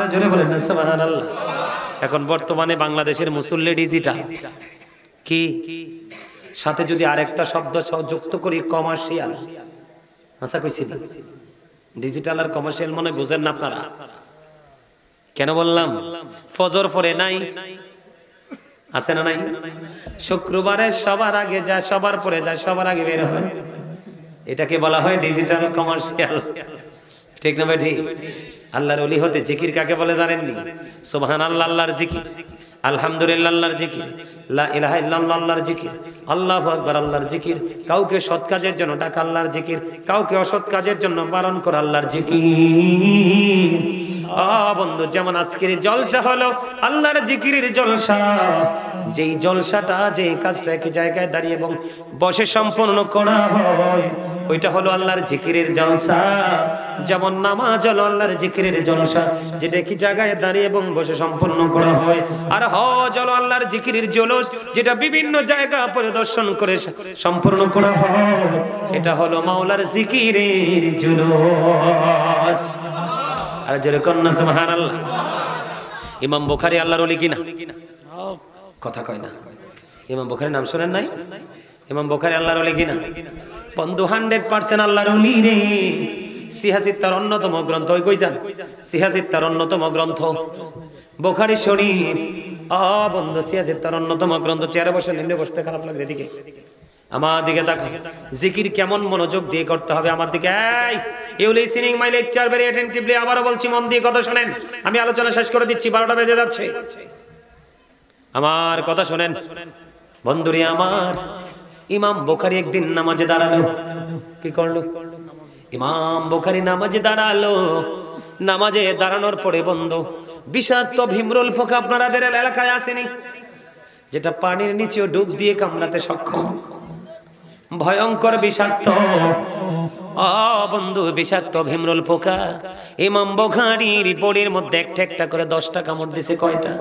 আরে জোরে বলেন না সুবহানাল্লাহ। এখন বর্তমানে বাংলাদেশের মুসল্লি ডিজিটাল কি সাথে যদি আরেকটা শব্দ যুক্ত করি কমার্শিয়াল, আচ্ছা কইছি ডিজিটাল আর কমার্শিয়াল মনে বুঝেন না আপনারা? কেন বললাম? ফজর পরে নাই আছে না নাই? শুক্রবারে সবার আগে যায়, সবার পরে যায়, সবার আগে বের হয়, এটাকে বলা হয় ডিজিটাল কমার্শিয়াল। ঠিক না ভাই? ঠিক। আল্লাহর ওলি হতে জিকির কাকে বলে জানেননি? সুবহানাল্লাহ আল্লাহর জিকির, আলহামদুলিল্লাহ আল্লাহর জিকির, লা ইলাহা ইল্লাল্লাহ আল্লাহর জিকির, আল্লাহু আকবার আল্লাহর জিকির, কাউকে সৎ কাজের জন্য ডাকা আল্লাহর জিকির, কাউকে অসৎ কাজের জন্য বারণ করা আল্লাহর জিকির। বন্ধু, যেমন আজকের জলসা হলো আল্লাহর জিকিরের জলসা, যেই জলসাটা যে কাজটা একই জায়গায় দাঁড়িয়ে এবং বসে সম্পূর্ণ করা হয় ওইটা হলো আল্লাহর জিকিরের জলসা। যেমন নামাজ হলো আল্লাহর জিকিরের জলসা, যেটা একই জায়গায় দাঁড়িয়ে এবং বসে সম্পূর্ণ করা হয়। আর হজ হলো আল্লাহর জিকিরের জলস, যেটা বিভিন্ন জায়গা পরিদর্শন করে সম্পূর্ণ করা হয়। এটা হলো মাওলার জিকিরের জলস। আর যেরকম না সুবহানাল্লাহ। ইমাম বুখারী আল্লাহর ওলি কিনা? কথা কয় না। ইমাম বুখারীর নাম শুনেন নাই? ইমাম বুখারী আল্লাহর ওলি কিনা? বন্ধু 100% আল্লাহর ওলি রে। সিহাসিত তার অন্যতম গ্রন্থ, ওই কই যান? সিহাসিত তার অন্যতম গ্রন্থ বুখারী শরীফ। বন্ধু সিহাসিত তার অন্যতম গ্রন্থ। চেয়ারে বসে নিন্দে বসতে খারাপ লাগে এদিকে, আমার দিকে তাকা। জিকির কেমন মনোযোগ দিয়ে করতে হবে আমার দিকে। You listening my lecture very attentively. আবারো বলছি, মন দিয়ে কথা শুনেন। আমি আলোচনা শেষ করে দিচ্ছি, 12টা বেজে যাচ্ছে। আমার কথা শুনেন বন্ধুরে আমার। ইমাম বুখারী একদিন নামাজে দাঁড়ালো। কি করলো? ইমাম বুখারী নামাজে দাঁড়ালো। নামাজে দাঁড়ানোর পরে বন্ধু বিষাক্ত ভিমরুল পোকা আপনাদের এলাকায় আসেনি, যেটা পানির নিচেও ডুব দিয়ে কামড়াতে সক্ষম, ভয়ঙ্কর বিষাক্ত। বন্ধু বিষাক্ত ভিমরুল পোকা ইমাম বুখারীর বডির মধ্যে একটা একটা করে 10টা কামড় দিছে। কয়টা?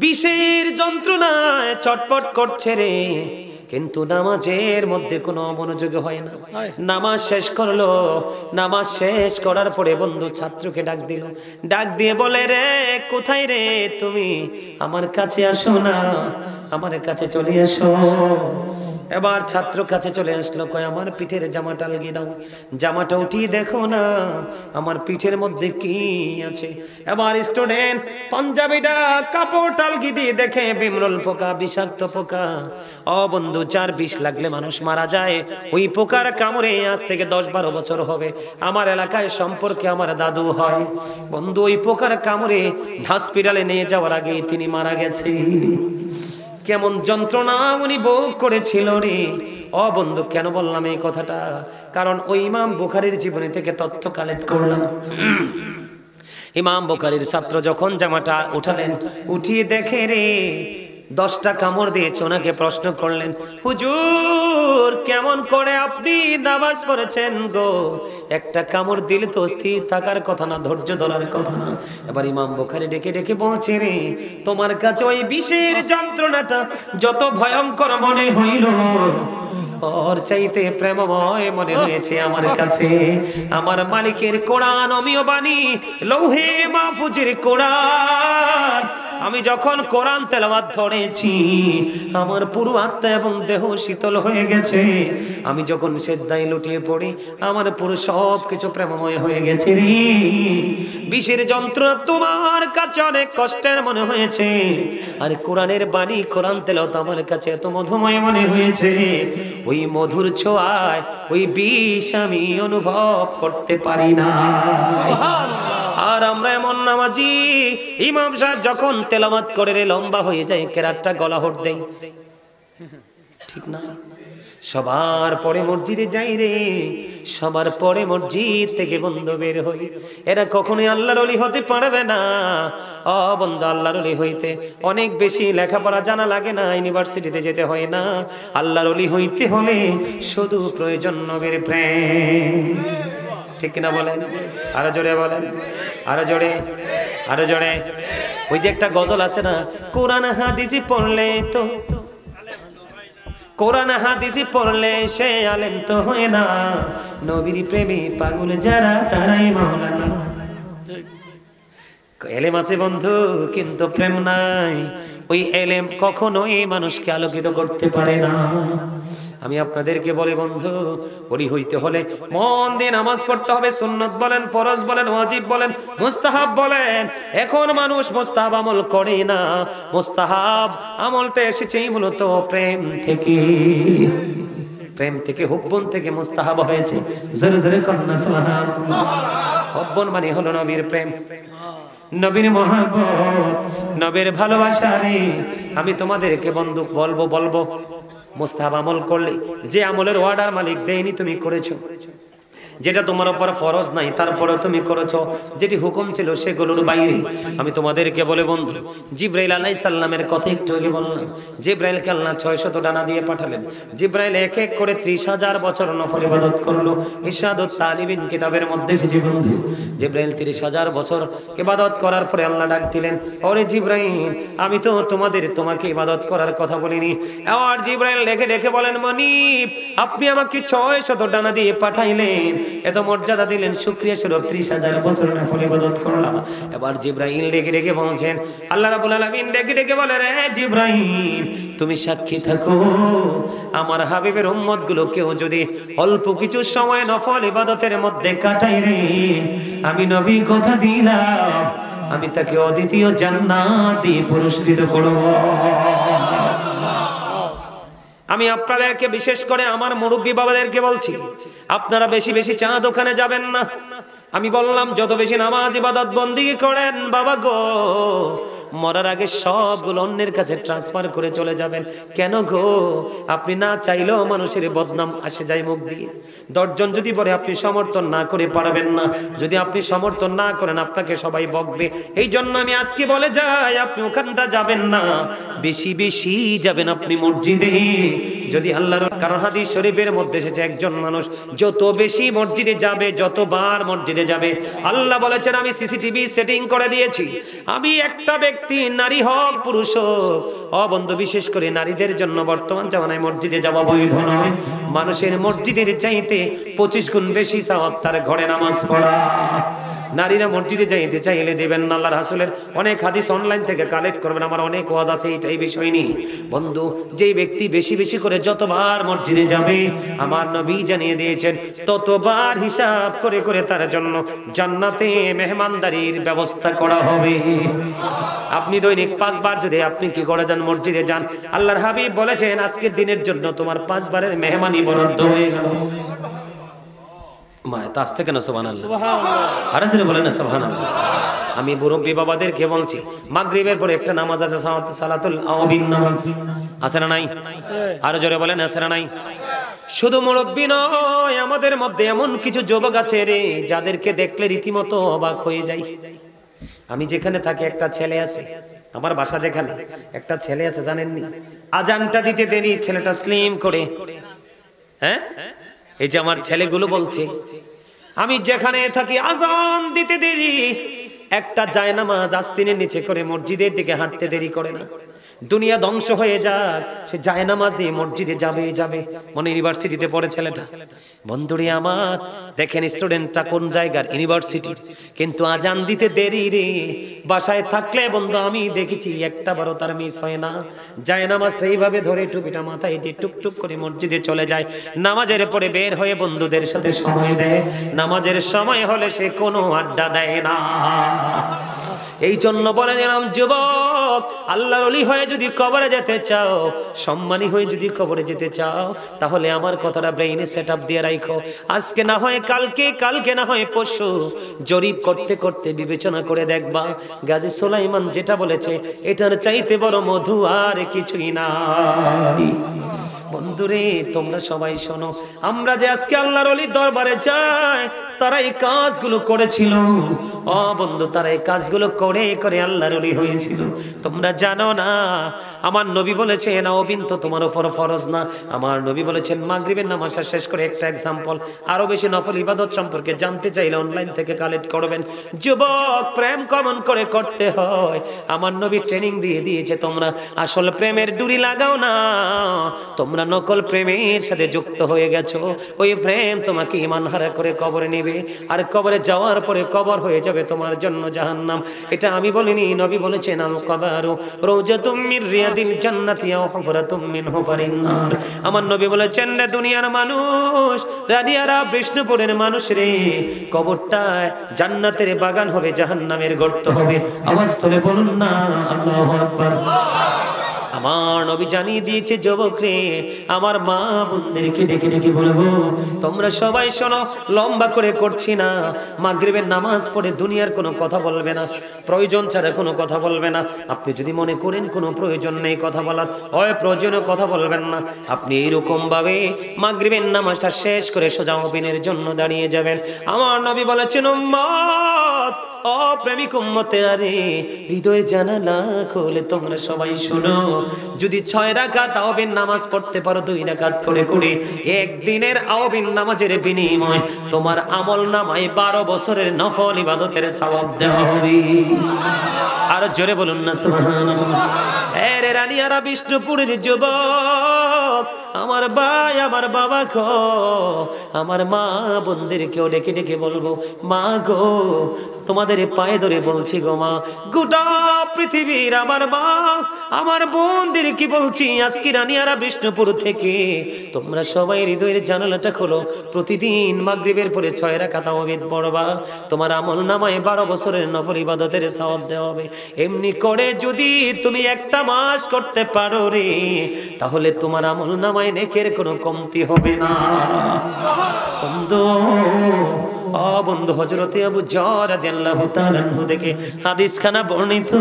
বিষের যন্ত্রণায় চটপট করছে রে, কিন্তু নামাজের মধ্যে কোনো মনোযোগ হয় না। নামাজ শেষ করলো। নামাজ শেষ করার পরে বন্ধু ছাত্রকে ডাক দিল। ডাক দিয়ে বলে, রে কোথায় রে তুমি? আমার কাছে আসো না, আমার কাছে চলে আসো। এবার ছাত্র কাছে চলে আসলো। কয়, আমার পিঠের জামাটা লাগিয়ে দাও। জামাটা উঠিয়ে দেখো না আমার পিঠের মধ্যে কি আছে। এবার স্টুডেন্ট পাঞ্জাবিটা কাপড় টালগি দিয়ে দেখে ভিমরুল পোকা, বিষাক্ত পোকা। বন্ধু 4-20 লাগলে মানুষ মারা যায় ওই পোকার কামড়ে। আজ থেকে 10-12 বছর হবে আমার এলাকায় সম্পর্কে আমার দাদু হয় বন্ধু, ওই পোকার কামড়ে হসপিটালে নিয়ে যাওয়ার আগে তিনি মারা গেছে। কেমন যন্ত্রণা উনি ভোগ করেছিল রে। বন্ধু কেন বললাম এই কথাটা? কারণ ওই ইমাম বুখারীর জীবনী থেকে তথ্য কালেক্ট করলাম। ইমাম বুখারীর ছাত্র যখন জামাটা উঠালেন, উঠিয়ে দেখে রে 10টা কামড় দিয়েছে। ওনাকে প্রশ্ন করলেন, হুজুর কেমন করে আপনি নামাজ পড়েছেন গো? একটা কামড় দিলে তো স্থির থাকার কথা না, ধৈর্য ধরার কথা না। এবার ইমাম বুখারী ডেকে ডেকে বলছে, রে তোমার কাছে ওই বিষের যন্ত্রণাটা যত ভয়ঙ্কর মনে হইল, ওর চাইতে প্রেমময় মনে হয়েছে আমার কাছে আমার মালিকের কোরআন, অমীয় বাণী, লৌহে মাহফুজের কোরআন। আমি যখন কোরআন তেলাওয়াত ধরেছি আমার পুরো আত্মা এবং দেহ শীতল হয়ে গেছে। আমি যখন সেজদায় লুটিয়ে পড়ি আমার পুরো সব কিছু প্রেমময় হয়ে গেছে রে। বিষের যন্ত্রণা তোমার কাছে অনেক কষ্টের মনে হয়েছে, আর কোরআনের বাণী, কোরআন তেলাওয়াত আমার কাছে এত মধুময় মনে হয়েছে। ওই মধুর ছোঁয়ায় ওই বিষ আমি অনুভব করতে পারি না। আর আমরা এমন নামাজি, ইমাম সাহেব যখন তেলাওয়াত করে রে লম্বা হয়ে যায়, কেরাতটা গলা হট দেয়, ঠিক না? সবার পরে মসজিদে যাই রে, সবার পরে মসজিদ থেকে বন্ধু বের হই। এরা কখনোই আল্লাহর ওলি হতে পারবে না। বন্ধু আল্লাহর ওলি হইতে অনেক বেশি লেখাপড়া জানা লাগে না, ইউনিভার্সিটিতে যেতে হয় না। আল্লাহর ওলি হইতে হলে শুধু প্রয়োজন নবীর প্রেম। ঠিক কিনা বলেন? আরো জোরে বলেন, আরো জোরে, আরো জোরে। ওই যে একটা গজল আছে না, কোরআন হাদিসি পড়লে তো, কোরআন হাদিসি পড়লে সে আলেম তো হয় না, নবীর প্রেমে পাগল যারা তারাই মাওলানা। এলেম আছে বন্ধু, কিন্তু প্রেম নাই। ওই এলেম কখনোই মানুষকে আলোকিত করতে পারে না। আমি আপনাদেরকে বলি বন্ধু, ওলি হইতে হলে মন দিয়ে নামাজ পড়তে হবে। সুন্নত বলেন, ফরজ বলেন, ওয়াজিব বলেন, মুস্তাহাব বলেন। এখন মানুষ মুস্তাহাব আমল করে না। মুস্তাহাব আমলটা এসেছে মূলত প্রেম থেকে। প্রেম থেকে, হুব্বন থেকে মুস্তাহাব হয়েছে। জোরে জোরে কন্যা সুবহানাল্লাহ। হুব্বন মানে হলো নবীর প্রেম, নবীর মহব্বত, নবীর ভালোবাসা। রে আমি তোমাদেরকে বন্ধু বলবো মুস্তাহাব আমল করলে, যে আমলের অর্ডার মালিক দেয়নি তুমি করেছো, যেটা তোমার উপর ফরজ নাই তারপরে তুমি করেছো, যেটি হুকুম ছিল সেগুলোর বাইরে, আমি তোমাদেরকে বলে বন্ধু, জিব্রাইল আলাইহিস সালামের কথা একটু আগে বললাম। জিব্রাইলকে আল্লাহ 600 ডানা দিয়ে পাঠালেন। জিব্রাইল এক এক করে 30,000 বছর নফল ইবাদত করলো। ইরশাদুত তালিবিন কিতাবের মধ্যে এসেছে বন্ধু, জিব্রাইল 30,000 বছর ইবাদত করার পরে আল্লাহ ডাক দিলেন, ওরে জিব্রাইল, আমি তো তোমাকে ইবাদত করার কথা বলিনি। আর জিব্রাইল ডেকে বলেন, মানিব, আপনি আমাকে 600 ডানা দিয়ে পাঠাইলেন, এত মর্যাদা দিলেন, শুকরিয়া স্বরূপ 30,000 বছর নফল ইবাদত করলাম। এবার জিব্রাইল ডেকে বলছেন, আল্লাহ রাব্বুল আলামিন ডেকে বলে, রে জিব্রাইল, তুমি সাক্ষী থাকো, আমার হাবিবের উম্মত গুলো কেউ যদি অল্প কিছু সময় নফল ইবাদতের মধ্যে কাটাই রে, আমি নবী কথা দিলাম, আমি তাকে অদ্বিতীয় জান্নাত দিয়ে পুরস্কৃত করব। আমি আপনাদেরকে বিশেষ করে আমার মুরব্বী বাবাদেরকে বলছি, আপনারা বেশি বেশি চা দোকানে যাবেন না। আমি বললাম যত বেশি নামাজ ইবাদত বন্দেগী করেন বাবা গো, মরার আগে সবগুলো অন্যের কাছে ট্রান্সফার করে চলে যাবেন। কেন গো? আপনি না চাইলেও মানুষের বদনাম আসে যায় মুখ দিয়ে। 10 জন যদি বলে আপনি সমর্থন না করে পারবেন না, যদি আপনি সমর্থন না করেন আপনাকে সবাই বকবে। এই জন্য আমি আজকে বলে যাই, আপনি ওখানটা যাবেন না, বেশি বেশি যাবেন আপনি মসজিদে। যদি আল্লাহর, কারণ হাদিস শরীফের মধ্যে এসেছে, একজন মানুষ যত বেশি মসজিদে যাবে, যতবার মসজিদে যাবে, আল্লাহ বলেছেন আমি সিসিটিভি সেটিং করে দিয়েছি। আমি একটা ব্যক্তি, নারী হোক পুরুষ হোক, বন্ধু বিশেষ করে নারীদের জন্য বর্তমান জামানায় মসজিদে যাওয়া বৈধ নয়। মানুষের মসজিদের চাইতে 25 গুণ বেশি সওয়াব তার ঘরে নামাজ পড়া। নারীরা মসজিদে যাইতে চাইলে দেবেন না। আল্লাহর রাসূলের অনেক হাদিস অনলাইন থেকে কালেক্ট করবেন, আমার অনেক ওয়াজ আছে এই বিষয় নিয়ে। বন্ধু, যেই ব্যক্তি বেশি বেশি করে যতবার মসজিদে যাবে, আমার নবী জানিয়ে দিয়েছেন ততবার হিসাব করে করে তার জন্য জান্নাতে মেহমানদারির ব্যবস্থা করা হবে। আপনি দৈনিক 5 বার যদি আপনি কি করে যান, মসজিদে যান, আল্লাহর হাবিব বলেছেন আজকের দিনের জন্য তোমার 5 বারের মেহমানি বরাদ্দ হয়ে গেল। আমি মুরব্বী বাবাদেরকে বলছি, মাগরিবের পরে একটা নামাজ আছে, সালাতুল আওয়াবিন নামাজ, আছে না নাই? আরো জোরে বলেন, আছে না নাই? শুধু মুরব্বী নয়, আমাদের মধ্যে এমন কিছু যুবক আছে রে, যাদেরকে দেখলে রীতিমতো অবাক হয়ে যাই। আমি যেখানে থাকি একটা ছেলে আছে, আমার বাসা যেখানে একটা ছেলে আছে, জানেননি? আজানটা দিতে দেরি, ছেলেটা স্লিম করে, হ্যাঁ, এই যে আমার ছেলেগুলো বলছে, আমি যেখানে থাকি আজান দিতে দেরি, একটা জায়নামাজ আস্তিনের নিচে করে মসজিদের দিকে হাঁটতে দেরি করে না। দুনিয়া ধ্বংস হয়ে যাক, সে জায়নামাজ দিয়ে মসজিদে যাবে। মনে ইউনিভার্সিটিতে পড়ে ছেলেটা। বন্ধুরে আমার, দেখেন স্টুডেন্টটা কোন জায়গার, ইউনিভার্সিটি, কিন্তু আজান দিতে দেরি রে। বাসায় থাকলে বন্ধু আমি দেখেছি একটা বারও তার মিস হয় না। জায়নামাজটা এইভাবে ধরে টুপিটা মাথায় দিয়ে টুকটুক করে মসজিদে চলে যায়। নামাজের পরে বের হয়ে বন্ধুদের সাথে সময় দেয়। নামাজের সময় হলে সে কোনো আড্ডা দেয় না। এই জন্য বলে গেলাম, যুবক, আল্লাহর ওলি হয়ে যদি কবরে যেতে চাও, সম্মানী হয়ে যদি কবরে যেতে চাও, তাহলে আমার কথাটা ব্রেইনে সেটআপ দিয়ে রাখো। আজকে না হয় কালকে না হয় পরশু, জরিপ করতে করতে বিবেচনা করে দেখবা, গাজী সুলাইমান যেটা বলেছে এটার চাইতে বড় মধু আর কিছুই নাই। বন্ধুরে, তোমরা সবাই শোনো, আমরা যে আজকে আল্লাহর ওলির দরবারে যাই, তারা এই কাজগুলো করেছিল। বন্ধু, তারা এই কাজগুলো করে করে আল্লাহর ওলি হয়েছিল। তোমরা জানো না, আমার নবী বলেছেন ওবিন তো তোমার উপর ফরজ না। আমার নবী বলেছেন মাগরিবের নামাজটা শেষ করে, একটা এক্সাম্পল, আরো বেশি নফল ইবাদত সম্পর্কে জানতে চাইলে অনলাইন থেকে কালেক্ট করবেন। যুবক, প্রেম কেমন করে করতে হয় আমার নবী ট্রেনিং দিয়ে দিয়েছে। তোমরা আসল প্রেমের ডুরি লাগাও না, তোমরা তোমরা নকল প্রেমের সাথে যুক্ত হয়ে গেছো। ওই প্রেম তোমাকে ঈমানহারা করে কবরে নেবে, আর কবরে যাওয়ার পরে কবর হয়ে যাবে তোমার জন্য জাহান্নাম। এটা আমি বলিনি, নবী বলেছেন, আল কবরু রাউজাতুম মির রিয়াদিল জান্নাতি আও হুফরাতুম মিন হুফারিন নার। আমার নবী বলেছেন, রে দুনিয়ার মানুষ, রানিয়ারা বিষ্ণুপুরের মানুষ রে, কবরটা জান্নাতের বাগান হবে, জাহান্নামের গর্ত হবে। আওয়াজ করে বলুন না আল্লাহু আকবার। আমার নবী জানিয়ে দিয়েছে, যুবক রে, আমার মা বোনদেরকে ডেকে ডেকে বলবো, তোমরা সবাই শোনো, লম্বা করে করছি না। মাগরিবের নামাজ পড়ে দুনিয়ার কোনো কথা বলবে না, প্রয়োজন ছাড়া কোনো কথা বলবে না। আপনি যদি মনে করেন কোনো প্রয়োজন নেই কথা বলার, হয় প্রয়োজনীয় কথা বলবেন না। আপনি এইরকম ভাবে মাগরিবের নামাজটা শেষ করে সোজা অবিনের জন্য দাঁড়িয়ে যাবেন। আমার নবী বলেছেন, উম্মত, ও প্রেমিক উম্মতেরা রে, হৃদয় জানালা খুলে তোমরা সবাই শোনো, যদি 6 রাকাত আওয়াবিন নামাজ পড়তে পারো 2 রাকাত করে করে, একদিনের আওয়াবিন নামাজের বিনিময় তোমার আমল নামায় 12 বছরের নফল ইবাদতের সওয়াব দেওয়া হবে। আর জোরে বলুন না সুবহানাল্লাহ। এরে রানিয়ারা বিষ্ণুপুরের যুবক, আমার ভাই, আমার বাবা গো, আমার মা বোনদেরকেও ডেকে ডেকে বলবো, মা গো, তোমাদের পায়ে ধরে বলছি গো মা, গোটা পৃথিবীর আমার মা, আমার বোনদের কি বলছি, আজকে রানিয়ারা বিষ্ণুপুর থেকে তোমরা সবাই হৃদয়ের জানালাটা খোলো। প্রতিদিন মাগরিবের পরে 6 রাকাত তাওহীদ পড়বা, তোমার আমল নামায় 12 বছরের নফল ইবাদতের সওয়াব দেওয়া হবে। এমনি করে যদি তুমি একটা মাস করতে পারো রে, তাহলে তোমার আমল নামায় নেকের কোনো কমতি হবে না। বন্ধু, ও বন্ধু, হযরতে আবু যর রাদিয়াল্লাহু তাআলা আনহু থেকে হাদিসখানা বর্ণিত।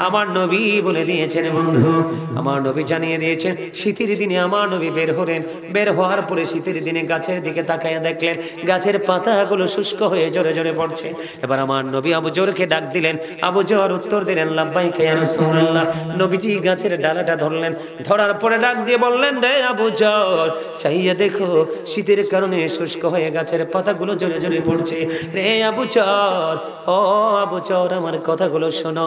আমার নবী বলে দিয়েছেন, বন্ধু, আমার নবী জানিয়ে দিয়েছেন, শীতের দিনে আমার নবী বের হলেন। বের হওয়ার পরে শীতের দিনে গাছের দিকে তাকায়া দেখলেন গাছের পাতাগুলো শুষ্ক হয়ে জোরে জোরে পড়ছে। এবার আমার নবী আবু যরকে ডাক দিলেন। আবু যর উত্তর দিলেন, লাব্বাইকা ইয়া রাসূলুল্লাহ। নবীজি গাছের ডালাটা ধরলেন, ধরার পরে ডাক দিয়ে বললেন, রে আবু যর, চাইয়া দেখো, শীতের কারণে শুষ্ক হয়ে গাছের পাতাগুলো জোরে জোরে পড়ছে। রে আবু যর, ও আবু যর, আমার কথাগুলো শোনো।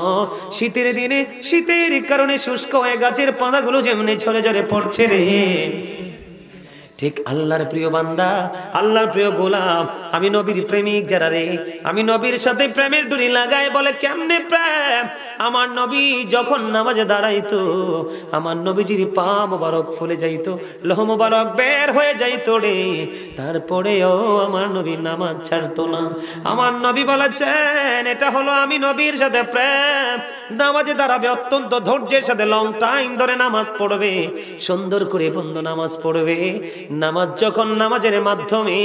শীতের দিনে শীতের কারণে শুষ্ক হয়ে গাছের পাতাগুলো যেমনি ঝরে ঝরে পড়ছে রে, ঠিক আল্লাহর প্রিয় বান্দা, আল্লাহর প্রিয় গোলাম, আমি নবীর প্রেমিক যারা রে, আমি নবীর সাথে প্রেমের ডুরি লাগাই। বলে কেমনে প্রেম? আমার নবী যখন নামাজে দাঁড়াইতো, আমার নবীজির পা মোবারক ফুলে যাইতো, লোহ মোবারক বের হয়ে যাইতো রে, তারপরেও আমার নবী নামাজ ছাড়তো না। আমার নবী বলেছেন, এটা হলো আমি নবীর সাথে প্রেম। নামাজে দাঁড়াবে, অত্যন্ত ধৈর্যের সাথে লং টাইম ধরে নামাজ পড়বে, সুন্দর করে বন্ধ নামাজ পড়বে। নামাজ যখন নামাজের মাধ্যমে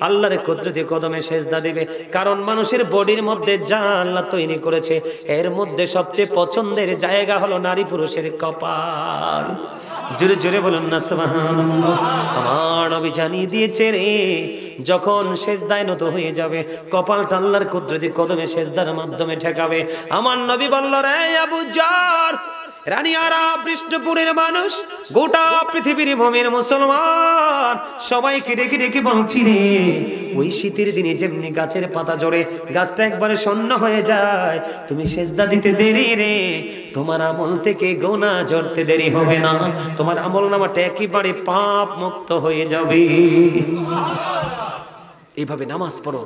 আল্লাহর কুদরতি কদমে সেজদা দিবে, কারণ মানুষের বডির মধ্যে যা আল্লাহ তৈরি করেছে, এর মধ্যে সবচেয়ে পছন্দের জায়গা হলো নারী পুরুষের কপাল। জোরে জোরে বলুন না সুবহানাল্লাহ। আমার নবী জানিয়ে দিয়েছে রে, যখন সেজদায় নত হয়ে যাবে, কপালটা আল্লাহর কুদরতি কদমে সেজদার মাধ্যমে ঠেকাবে। আমার নবী বলল, রে আবু যর, রানিয়ারা বিষ্ণুপুরের মানুষ, গোটা পৃথিবীর ভূমির মুসলমান, সবাইকে ডেকে ডেকে বলছি রে, ওই শীতের দিনে যেমনি গাছের পাতা ঝরে গাছটা একবারে শূন্য হয়ে যায়, তুমি সেজদা দিতে দেরি রে, তোমার আমল থেকে গোনা ঝরতে দেরি হবে না, তোমার আমল নামাটা একেবারে পাপ মুক্ত হয়ে যাবে। এইভাবে নামাজ পড়ো,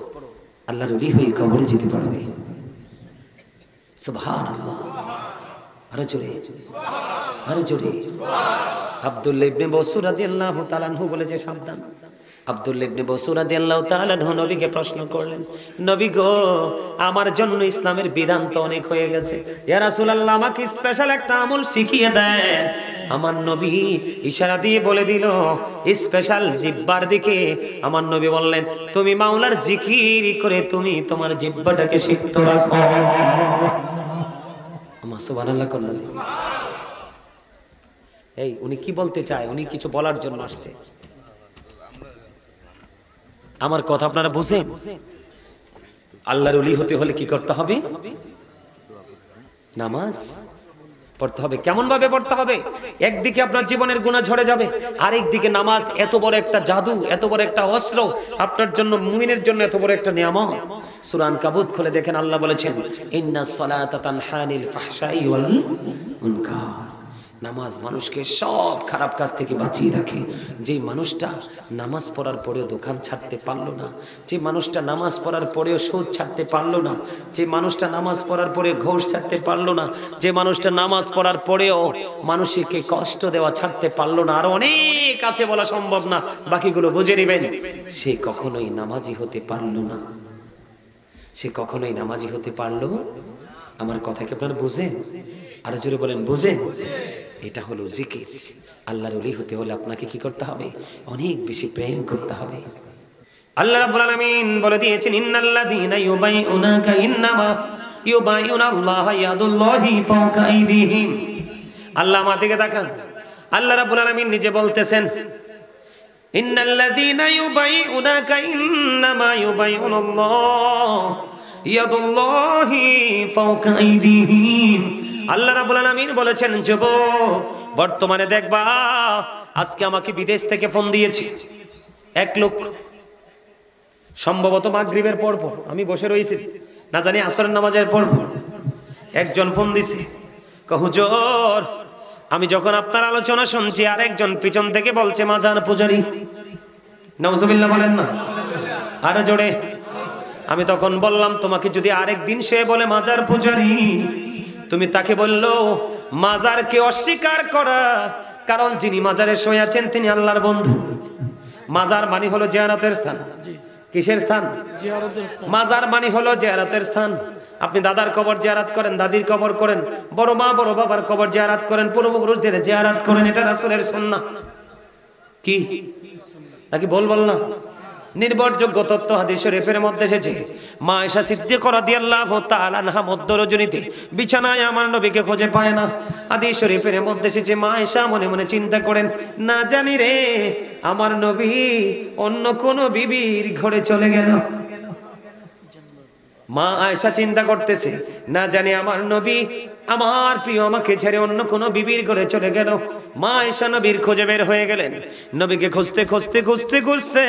আল্লাহর ওলি হয়ে কবরে যেতে পারবে। সুবহানাল্লাহ। আরো জোরে, আরো জোরে। আব্দুল্লাহ ইবনে বসুর রাদিয়াল্লাহু তাআলা আনহু বলেছে, সাবধান। আব্দুল্লাহ ইবনে বসুর রাদিয়াল্লাহু তাআলা আনহু নবীকে প্রশ্ন করলেন, নবী গো, আমার জন্য ইসলামের বিধান তো অনেক হয়ে গেছে, ইয়া রাসূলুল্লাহ, আমাকে স্পেশাল একটা আমল শিখিয়ে দেন। আমার নবী ইশারা দিয়ে বলে দিল স্পেশাল জিহ্বার দিকে। আমার নবী বললেন, তুমি মাওলার জিকির করে তুমি তোমার জিহ্বাটাকে সিক্ত রাখো। সুবহানাল্লাহ করলেন। এই উনি কি বলতে চায়? উনি কিছু বলার জন্য আসছে। আমার কথা আপনারা বুঝেন? আল্লাহর ওলি হতে হলে কি করতে হবে? নামাজ পড়তে হবে। কেমন ভাবে পড়তে হবে? একদিকে আপনার জীবনের গুনাহ ঝরে যাবে, আরেক দিকে নামাজ এত বড় একটা জাদু, এত বড় একটা অস্ত্র, আপনার জন্য, মুমিনের জন্য এত বড় একটা নিয়ামত। সূরা আনকাবুত খুলে দেখেন, আল্লাহ বলেছেন, ইন্নাস সালাতা তানহা আনিল ফাহশাই ওয়াল মুনকার। নামাজ মানুষকে সব খারাপ কাজ থেকে বাঁচিয়ে রাখে। যে মানুষটা নামাজ পড়ার পরেও দোকান ছাড়তে পারলো না, যে মানুষটা নামাজ পড়ার পরেও সুদ ছাড়তে পারলো না, যে মানুষটা নামাজ পড়ার পরে ঘুষ ছাড়তে পারলো না, যে মানুষটা নামাজ পড়ার পরেও মানুষকে কষ্ট দেওয়া ছাড়তে পারলো না, আর অনেক আছে বলা সম্ভব না, বাকিগুলো বুঝে নেবেন, সে কখনোই নামাজি হতে পারলো না। সে কখনোই নামাজি হতে পারলো। আমার কথা কি আপনারা বুঝেন? আরো জোরে বলেন, বুঝেন? এটা হলো জিকির। আল্লাহর ওলি হতে হলে আপনাকে কি করতে হবে? অনেক বেশি প্রেম করতে হবে। আল্লাহ রাব্বুল আলামিন বলে দিয়েছেন, ইন্নাল্লাযীনা ইউবাইউনাকা ইন্নামা ইউবাইউনাল্লাহা ইয়াদুল্লাহি ফাওকা আইদিহিম। আল্লাহ আমার দিকে তাকান। আল্লাহ রাব্বুল আলামিন নিজে বলতেছেন, ইন্নাল্লাযীনা ইউবাইউনাকা ইন্নামা ইউবাইউনাল্লাহ ইয়াদুল্লাহি ফাওকা আইদিহিম। আল্লাহ রাব্বুল আলামিন বলেছেন, যুবক বর্তমানে দেখবা, আজকে আমাকে বিদেশ থেকে ফোন দিয়েছে এক লোক, সম্ভবত মাগরিবের পর পর, আমি বসে রয়েছি, না জানি আসরের নামাজের পর পর একজন ফোন দিছে, হুজুর আমি যখন আপনার আলোচনা শুনছি আর একজন পিছন থেকে বলছে মাজার পূজারি। নাউজুবিল্লাহ বলেন না, আরে জোরে। আমি তখন বললাম, তোমাকে যদি আরেকদিন সে বলে মাজার পূজারি, তুমি তাকে বললো মাজারকে অস্বীকার করা, কারণ যিনি মাজারে শুয়ে আছেন তিনি আল্লাহর বন্ধু। মাজার মানে হলো জিয়ারতের স্থান। কিসের স্থান? মাজার মানে হলো জিয়ারতের স্থান। আপনি দাদার কবর জিয়ারত করেন, দাদির কবর করেন, বড় মা বড় বাবার কবর জিয়ারত করেন, পূর্বপুরুষদের জিয়ারত করেন, এটা রাসূলের সুন্নাহ। কি নাকি বল না? নির্ভরযোগ্য তথ্য হাদিস শরীফের মধ্যে এসেছে। মা আয়েশা সিদ্দিকা রাদিয়াল্লাহু তাআলা আনহা মধ্য রজনীতে বিছানায় আমার নবীকে খুঁজে পায় না। হাদিস শরীফের মধ্যে এসেছে, মা আয়েশা মনে মনে চিন্তা করেন, না জানি রে আমার নবী অন্য কোন বিবির ঘরে চলে গেল। মা আয়েশা চিন্তা করতেছে, না জানি আমার নবী আমার প্রিয় আমাকে ছেড়ে অন্য কোন বিবির ঘরে চলে গেল। মা আয়েশা নবীর খোঁজে বের হয়ে গেলেন। নবীকে খুঁজতে খুঁজতে খুঁজতে খুঁজতে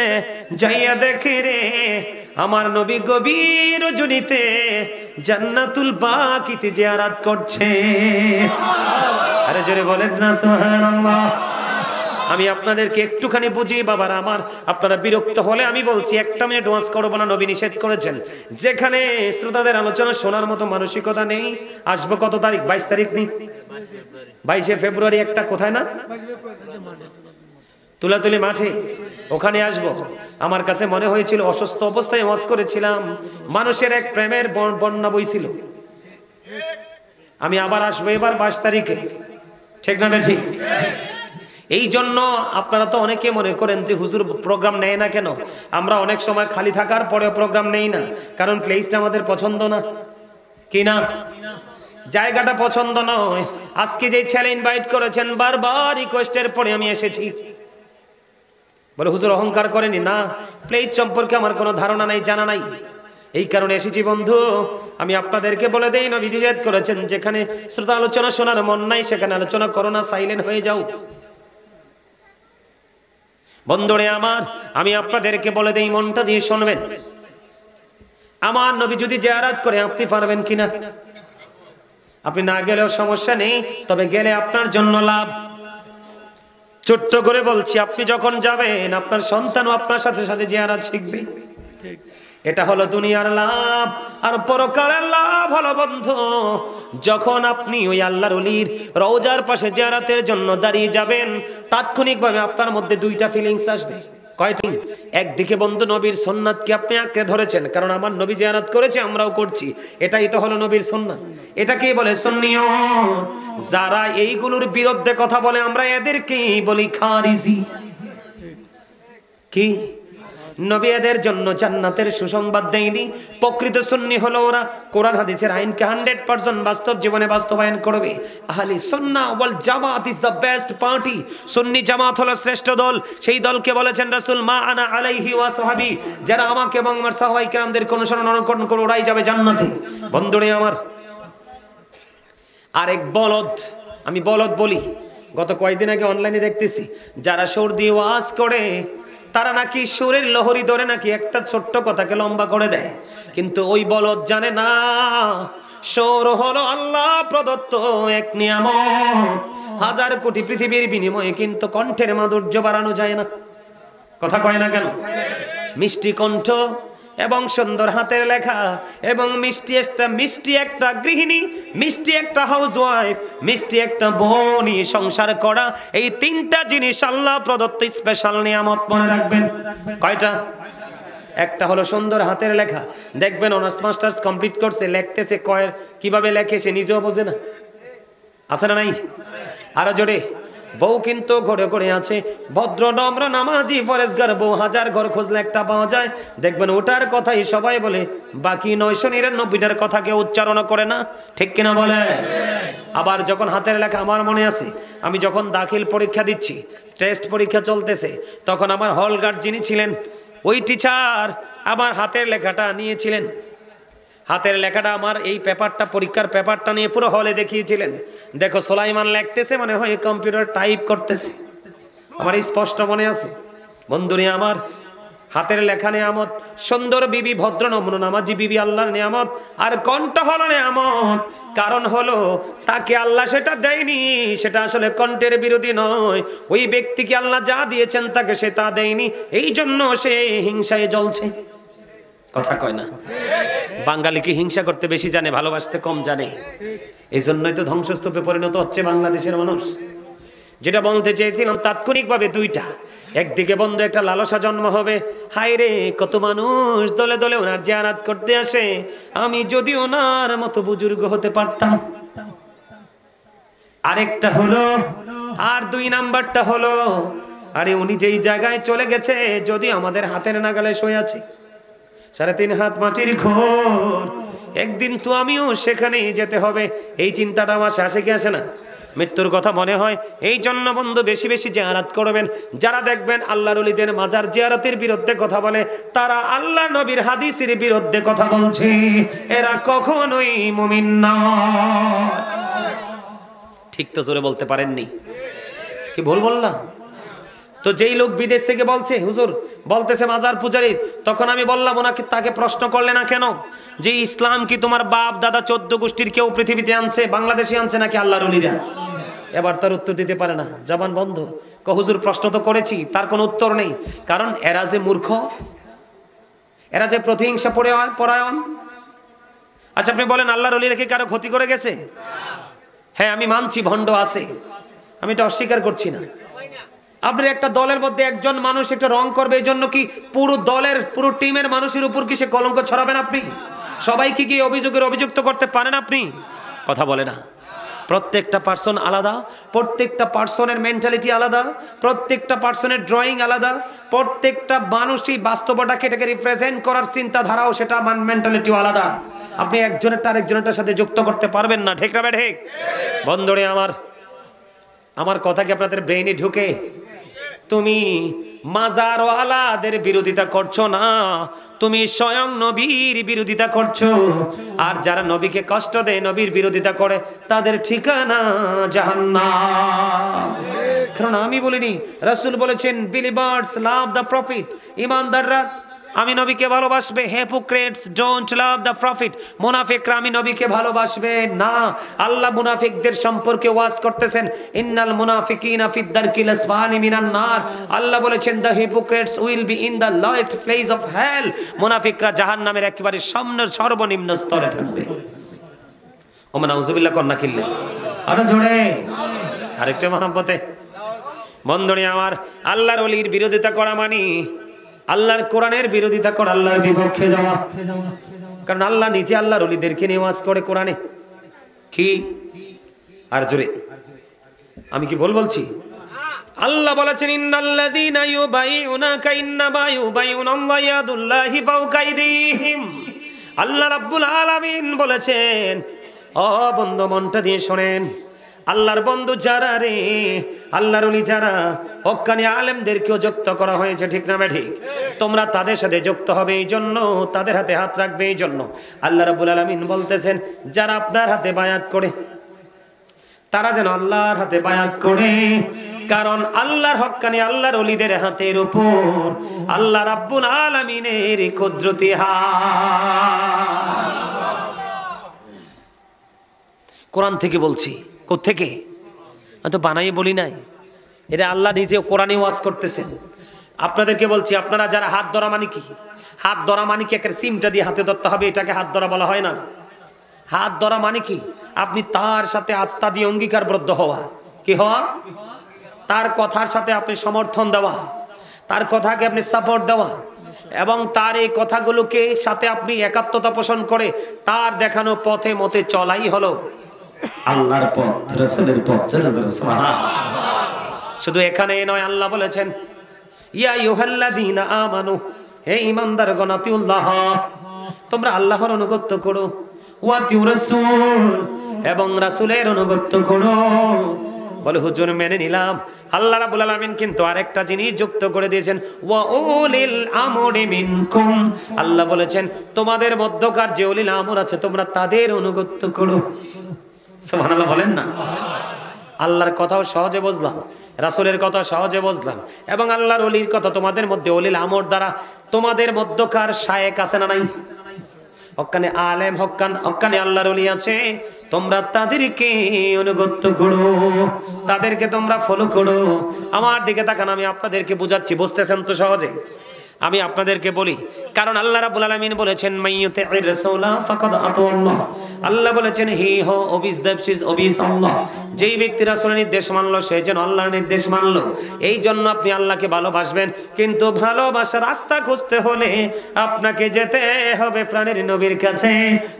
যাইয়া দেখে রে আমার নবী গভীর রজনীতে জান্নাতুল বাকিতে জিয়ারত করছে। আরে জোরে বলেন না সুবহানাল্লাহ। আমি আপনাদেরকে একটুখানি বুঝি বাবার আমার, আপনারা বিরক্ত হলে আমি বলছি, একটা মিনিট ওয়াজ করবো না, নবী নিষেধ করেছেন। যেখানে শ্রোতাদের আলোচনা শোনার মতো মানসিকতা নেই, আসবো কত তারিখ? 22 তারিখ নেই, 22শে ফেব্রুয়ারি একটা কোথায় না তুলাতুলি মাঠে, ওখানে আসবো। আমার কাছে মনে হয়েছিল অসুস্থ অবস্থায় ওয়াজ করেছিলাম, মানুষের এক প্রেমের বন্যা বইছিল। আমি আবার আসবো এবার 22 তারিখে, ঠিক না ঠিক? এই জন্য আপনারা তো অনেকে মনে করেন যে হুজুর প্রোগ্রাম নেয় না কেন। আমরা অনেক সময় খালি থাকার পরেও প্রোগ্রাম নেই না, কারণ প্লেসটা আমাদের পছন্দ না। কি না? জায়গাটা পছন্দ নয়। আজকে যে ছেলে ইনভাইট করেছেন, বারবার রিকোয়েস্টের পরে আমি এসেছি। বলে হুজুর অহংকার করেনি না, প্লেস সম্পর্কে আমার কোনো ধারণা নাই, জানা নাই, এই কারণে এসেছি। বন্ধু আমি আপনাদেরকে বলে দেই, নবী নিষেধ করেছেন, যেখানে শ্রোতা আলোচনা শোনার মন নাই সেখানে আলোচনা করো না, সাইলেন্ট হয়ে যাও। বন্ধুরে আমার, আমি আপনাদেরকে বলে দেই, মনটা দিয়ে শুনবেন। আমার নবী যদি জিয়ারত করে আপনি পারবেন কিনা? আপনি না গেলেও সমস্যা নেই, তবে গেলে আপনার জন্য লাভ। ছোট্ট করে বলছি, আপনি যখন যাবেন আপনার সন্তানও আপনার সাথে সাথে জিয়ারত শিখবে। এটা হলো দুনিয়ার লাভ। আর পরকালের লাভ হলো বন্ধু, যখন আপনি ওই আল্লাহর ওলির রওজার পাশে জিয়ারতের জন্য দাঁড়িয়ে যাবেন, তাৎক্ষণিকভাবে আপনার মধ্যে দুইটা ফিলিংস আসবে। কয়টি? একদিকে বন্ধু নবীর সুন্নাতকে আপনি আঁকড়ে ধরেছেন, কারণ আমার নবী জিয়ারত করেছে, আমরাও করছি, এটাই তো হলো নবীর সুন্নাত। এটাকেই বলে সুন্নিয়ত। যারা এইগুলোর বিরুদ্ধে কথা বলে আমরা এদেরকেই বলি খারিজি। কি? নবী এদের জন্য জান্নাতের সুসংবাদ দেয়নি। প্রকৃত সুন্নি হলো ওরা কোরআন হাদিসের আইনকে 100% বাস্তব জীবনে বাস্তবায়ন করবে। আহলে সুন্নাহ ওয়াল জামাত ইজ দ্য বেস্ট পার্টি। সুন্নি জামাত হলো শ্রেষ্ঠ দল। সেই দলকে বলেছেন রাসূল, মা আনা আলাইহি ওয়া সাহাবী, যারা আমাকে এবং আমার সাহাবায়ে কেরামদের অনুসরণ অনুকরণ করে ওরাই যাবে জান্নাতে। বন্ধুরে আমার, আরেক বলদ, আমি বলদ বলি, গত কয়েকদিন আগে অনলাইনে দেখতেছি, যারা সুর দিয়ে ওয়াজ করে তারা নাকি সুরের লহরী ধরে নাকি একটা ছোট্ট কথাকে লম্বা করে দেয়, কিন্তু ওই বলদ জানে না সুর হলো আল্লাহ প্রদত্ত এক নিয়ামত। হাজার কোটি পৃথিবীর বিনিময়ে কিন্তু কণ্ঠের মাধুর্য বাড়ানো যায় না। কথা কয় না কেন? মিষ্টি কণ্ঠ এবং সুন্দর হাতের লেখা এবং মিষ্টি একটা গৃহিণী, মিষ্টি একটা হাউসওয়াইফ, মিষ্টি একটা বোনই সংসার করা, এই তিনটা জিনিস আল্লাহ প্রদত্ত স্পেশাল নিয়ামত। মনে রাখবেন কয়টা? একটা হলো সুন্দর হাতের লেখা। দেখবেন অনার্স মাস্টার্স কমপ্লিট করছে, লিখতেছে কয়ের কিভাবে লেখে সে নিজেও বোঝে না। আছে না নাই? আরো জোরে। বউ কিন্তু ঘরে ঘরে আছে, ভদ্র নম্র নামাজি ফরেজগার বউ, হাজার ঘর খুঁজলে একটা পাওয়া যায়। দেখবেন ওটার কথাই সবাই বলে, বাকি 999টার কথা কেউ উচ্চারণ করে না। ঠিক কিনা বলে? আবার যখন হাতের লেখা, আমার মনে আছে আমি যখন দাখিল পরীক্ষা দিচ্ছি, টেস্ট পরীক্ষা চলতেছে, তখন আমার হল গার্ড যিনি ছিলেন ওই টিচার আমার হাতের লেখাটা নিয়েছিলেন। হাতের লেখাটা আমার এই পেপারটা, পরীক্ষার পেপারটা নিয়ে পুরো হলে দেখিয়েছিলেন। দেখো সোলাইমান লিখতেছে, মনে হয় কম্পিউটার টাইপ করতেছে। আমার স্পষ্ট মনে আছে। বন্ধুরে আমার, হাতের লেখা নিয়ামত, সুন্দর বিবি, ভদ্র নম্র নামাজি বিবি আল্লাহর নিয়ামত, আর কণ্ঠ হলো নিয়ামত। কারণ হলো তাকে আল্লাহ সেটা দেয়নি, সেটা আসলে কণ্ঠের বিরোধী নয়। ওই ব্যক্তিকে আল্লাহ যা দিয়েছেন তাকে সে তা দেয়নি, এই জন্য সে হিংসায় জ্বলছে। কথা কয় না? বাঙালি কি হিংসা করতে বেশি জানে, ভালোবাসতে কম জানে? এই জন্যই তো ধ্বংসস্তূপে পরিণত হচ্ছে বাংলাদেশের মানুষ। যেটা বলতে চেয়েছিলাম তাৎক্ষণিকভাবে দুইটা, একদিকে বন্ধু একটা লালসা জন্ম হবে, হায় রে কত মানুষ দলে দলে ওনার জিয়ারত করতে আসে, আমি যদি ওনার মতো বুজুর্গ হতে পারতাম। আরেকটা হলো, আর দুই নাম্বারটা হলো, আরে উনি যেই জায়গায় চলে গেছে, যদি আমাদের হাতের নাগালে শুয়ে আছে, 3.5 হাত মাটির ঘর, একদিন তো আমিও সেখানে যেতে হবে। এই চিন্তাটা আমার আসে কি আসে না? মৃত্যুর কথা মনে হয়। এই জন্য বন্ধু বেশি বেশি জিয়ারত করবেন। যারা দেখবেন আল্লাহর ওলিদের মাজার জিয়ারতের বিরুদ্ধে কথা বলে, তারা আল্লাহ নবীর হাদিসের বিরুদ্ধে কথা বলছে, এরা কখনোই মুমিন না। ঠিক তো জোরে বলতে পারেননি? কি ভুল বললাম? তো যেই লোক বিদেশ থেকে বলছে, হুজুর বলতেছে মাজার পূজারি, তখন আমি বললাম ওনাকে, তাকে প্রশ্ন করলে না কেন যে ইসলাম কি তোমার বাপ দাদা 14 গোষ্ঠীর কেউ পৃথিবীতে আনছে, বাংলাদেশে আনছে নাকি আল্লাহর ওলিরা? এবার তার উত্তর দিতে পারে না, জবান বন্ধ। হুজুর প্রশ্ন তো করেছি, তার কোনো উত্তর নেই। কারণ এরা যে মূর্খ, এরা যে প্রতিহিংসা পরায়ণ। আচ্ছা আপনি বলেন আল্লাহর ওলিরা কি কারো ক্ষতি করে গেছে? হ্যাঁ আমি মানছি ভণ্ড আছে, আমি এটা অস্বীকার করছি না। আপনি একটা দলের মধ্যে একজন মানুষ একটা রং করবে, এই জন্য কি পুরো দলের, পুরো টিমের মানুষের উপর কি সে কলঙ্ক ছড়াবেন আপনি? সবাইকে কি অভিযোগের অভিযুক্ত করতে পারেন আপনি? কথা বলে না। প্রত্যেকটা পার্সন আলাদা, প্রত্যেকটা পার্সনের মেন্টালিটি আলাদা, প্রত্যেকটা পার্সনের ড্রয়িং আলাদা, প্রত্যেকটা মানুষই বাস্তবতাকে এটাকে রিপ্রেজেন্ট করার চিন্তাধারাও সেটা মেন্টালিটিও আলাদা। আপনি একজনেরটা আরেকজনেরটার সাথে যুক্ত করতে পারবেন না। ঠিক না ঠিক? বন্ধুরে আমার কথা কি আপনাদের ব্রেইনে ঢুকে? তুমি মাজারওয়ালাদের বিরোধিতা করছো না, তুমি স্বয়ং নবীর বিরোধিতা করছো। আর যারা নবীকে কষ্ট দেয়, নবীর বিরোধিতা করে, তাদের ঠিকানা জাহান্নাম। কারণ আমি বলিনি, রাসূল বলেছেন বিলিভার্স লাভ দ্য প্রফিট, ঈমানদাররা আমি নবীকে ভালোবাসবে। Hypocrites don't love the profit, মুনাফিকরা আমি নবীকে ভালোবাসবে না। আল্লাহ মুনাফিকদের সম্পর্কে ওয়াজ করতেছেন, ইন্নাল মুনাফিকিনা ফিদ দারকিল আসফালি মিনান নার। আল্লাহ বলেছেন the hypocrites will be in the lowest place of hell, মুনাফিকরা জাহান্নামের একেবারে সামনের সর্বনিম্ন স্তরে থাকবে। ওমা নাউজুবিল্লাহ কন্না কিল্লে আরো জোরে আরেকটা মহব্বতে। বন্ধুরে আমার, আল্লাহর ওলির বিরোধিতা করা মানে আল্লাহর কোরআনের বিরোধিতা করা, আল্লাহর বিপক্ষে যাওয়া। কারণ আল্লাহ নিজে আল্লাহর ওলিদেরকে নিয়ে ওয়াজ করে কোরআনে। কি আর জোরে, আমি কি ভুল বলছি? আল্লাহ বলেছেন ইন্নাল্লাযীনা ইউবাইউনাকা ইন্নামা ইউবাইউনাল্লাহু ইয়াদুল্লাহি ফাওকা আইদিহিম। আল্লাহ রাব্বুল আলামিন বলেছেন, ও বন্ধু মনটা দিয়ে শোনেন, আল্লাহর বন্ধু যারা রে, আল্লাহর ওলি যারা, হক্কানি আলেমদেরকেও যুক্ত করা হয়েছে। ঠিক না ঠিক? তোমরা তাদের সাথে যুক্ত হবে, এই জন্য তাদের হাতে হাত রাখবে। এই জন্য আল্লাহ রাব্বুল আলামিন বলতেছেন, যারা আপনার হাতে বায়াত করে, তারা যেন আল্লাহর হাতে বায়াত করে। কারণ আল্লাহর হক্কানি আল্লাহর ওলিদের হাতের উপর আল্লাহ রাব্বুল আলামিনের কুদরতি হাত। কোরআন থেকে বলছি। কোত্থেকে? তো বানাই বলি নাই, এটা আল্লাহ নিজে কোরআনে ওয়াজ করতেছেন। আপনাদেরকে বলছি, আপনারা যারা হাত ধরা মানে কি, হাত ধরা মানে কি একটা সিমটা দিয়ে হাতে ধরতে হবে, এটাকে হাত ধরা বলা হয় না। হাত ধরা মানে কি, আপনি তার সাথে আত্মা দিয়ে অঙ্গীকারবদ্ধ হওয়া, কি হওয়া, তার কথার সাথে আপনি সমর্থন দেওয়া, তার কথাকে আপনি সাপোর্ট দেওয়া, এবং তার এই কথাগুলোকে সাথে আপনি একাত্মতা পোষণ করে তার দেখানো পথে মতে চলাই হলো আল্লাহর পথ, রাসূলের পথ। শুধু এখানে নয়, আল্লাহ বলেছেন ইয়া আইয়ুহাল্লাযীনা আমানু, হে ঈমানদারগণ, আতিউল্লাহ, তোমরা আল্লাহর অনুগত করো, ওয়া আতিউর রাসূল, এবং রাসূলের অনুগত করো। বলে হুজুর মেনে নিলাম। আল্লাহ রাব্বুল আলামিন কিন্তু আরেকটা জিনিস যুক্ত করে দিয়েছেন, ওয়া উলিল আমরি মিনকুম। আল্লাহ বলেছেন তোমাদের মধ্যকার যে উলিল আমর আছে তোমরা তাদের অনুগত করো। সুবহানাল্লাহ বলেন না। আল্লাহর কথাও সহজে বুঝলাম, রাসূলের কথা সহজে বুঝলাম, এবং আল্লাহর ওলির কথা তোমাদের মধ্যে উলিল আমর দ্বারা তোমাদের মধ্যকার শায়েক আছে না নাই, হক্কানে আলেম, হক্কানে আল্লাহর ওলি আছে, তোমরা তাদেরকে অনুগত করো, তাদেরকে তোমরা ফলো করো। আমার দিকে তাকান, আমি আপনাদেরকে বুঝাচ্ছি, বুঝতেছেন তো সহজে? আমি আপনাদেরকে বলি, কারণ আল্লাহ রাব্বুল আলামিন বলেছেন মাইয়ুতি'র রাসূলা ফাকাদ আতাল্লাহ। আল্লাহ বলেছেন হি হো ওবিস দ্যাটস ওবিস আল্লাহ। যেই ব্যক্তি রাসূলের নির্দেশ মানলো সে যেন আল্লাহর নির্দেশ মানলো। এই জন্য আপনি আল্লাহকে ভালোবাসবেন, কিন্তু ভালোবাসার রাস্তা খুঁজতে হলে আপনাকে যেতে হবে প্রাণের নবীর কাছে।